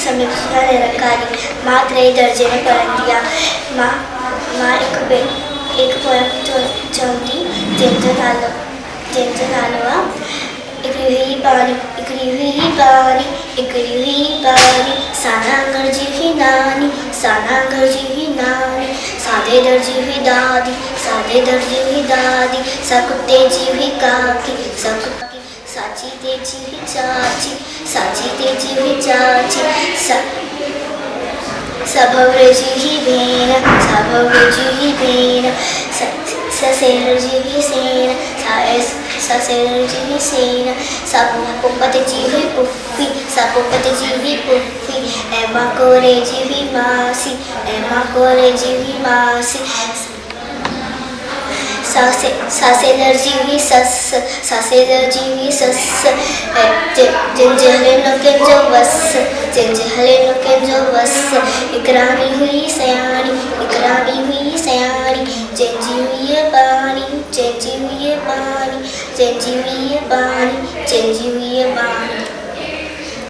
समीक्षा निरंकारी माँ त्रय दर्जे में पलट दिया। माँ एक पोयम चौंती जेंचं नालवा इकरी पानी सानांगरजी ही नानी साधे दर्जी ही दादी सकुते जी ही काकी साची तेजी ही चाची सभवरजी ही भेन ससेरजी ही सेन ससेरजी ही सेन सपोपत जी ही पुफ्फी एमा कोरे जी ही मासी सासेलर्जी ही सस जिंजहले नो केंजो बस इकरानी हुई सयानी चेंजी हुई है पानी